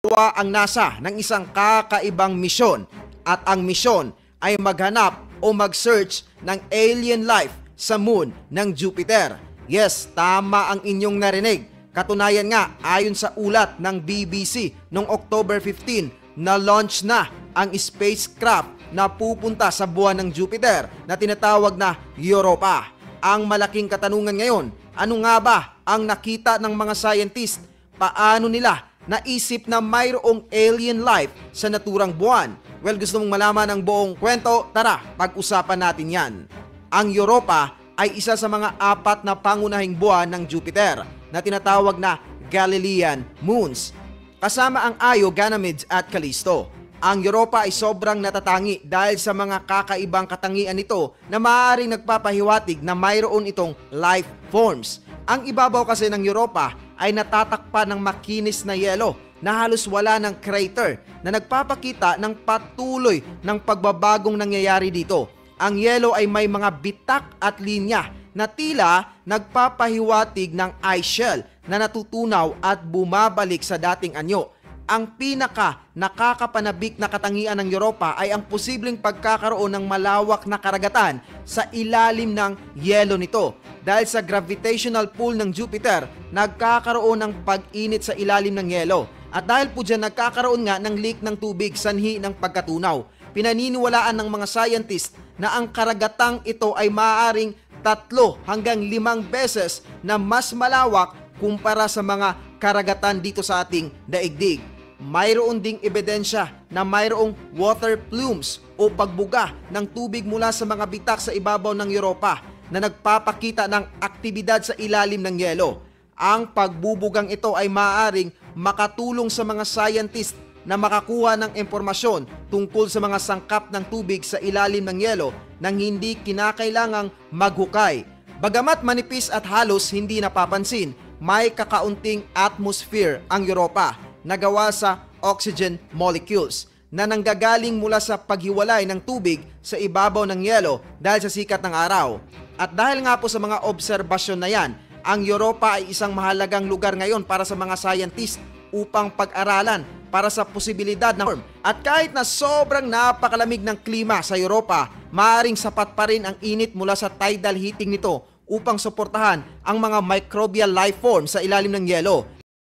Gawa ang NASA ng isang kakaibang misyon at ang misyon ay maghanap o mag-search ng alien life sa moon ng Jupiter. Yes, tama ang inyong narinig. Katunayan nga, ayon sa ulat ng BBC noong October 15, na launch na ang spacecraft na pupunta sa buwan ng Jupiter na tinatawag na Europa. Ang malaking katanungan ngayon, ano nga ba ang nakita ng mga scientist? Paano nila naisip na mayroong alien life sa naturang buwan? Well, gusto mong malaman ang buong kwento? Tara, pag-usapan natin yan. Ang Europa ay isa sa mga 4 na pangunahing buwan ng Jupiter na tinatawag na Galilean moons. Kasama ang Io, Ganymedes at Callisto. Ang Europa ay sobrang natatangi dahil sa mga kakaibang katangian nito na maaaring nagpapahiwatig na mayroon itong life forms. Ang ibabaw kasi ng Europa ay natatakpan ng makinis na yelo na halos wala ng crater na nagpapakita ng patuloy ng pagbabagong nangyayari dito. Ang yelo ay may mga bitak at linya na tila nagpapahiwatig ng ice shell na natutunaw at bumabalik sa dating anyo. Ang pinaka nakakapanabik na katangian ng Europa ay ang posibleng pagkakaroon ng malawak na karagatan sa ilalim ng yelo nito. Dahil sa gravitational pull ng Jupiter, nagkakaroon ng pag-init sa ilalim ng yelo. At dahil po dyan nagkakaroon nga ng leak ng tubig sanhi ng pagkatunaw. Pinaniniwalaan ng mga scientist na ang karagatang ito ay maaaring 3 hanggang 5 beses na mas malawak kumpara sa mga karagatan dito sa ating daigdig. Mayroon ding ebidensya na mayroong water plumes o pagbuga ng tubig mula sa mga bitak sa ibabaw ng Europa na nagpapakita ng aktibidad sa ilalim ng yelo. Ang pagbubugang ito ay maaaring makatulong sa mga scientist na makakuha ng impormasyon tungkol sa mga sangkap ng tubig sa ilalim ng yelo nang hindi kinakailangang maghukay. Bagamat manipis at halos hindi napapansin, may kakaunting atmosphere ang Europa na gawa sa oxygen molecules na nanggagaling mula sa paghiwalay ng tubig sa ibabaw ng yelo dahil sa sikat ng araw. At dahil nga po sa mga obserbasyon na yan, ang Europa ay isang mahalagang lugar ngayon para sa mga scientist upang pag-aralan para sa posibilidad ng storm. At kahit na sobrang napakalamig ng klima sa Europa, maaaring sapat pa rin ang init mula sa tidal heating nito upang suportahan ang mga microbial life form sa ilalim ng yelo.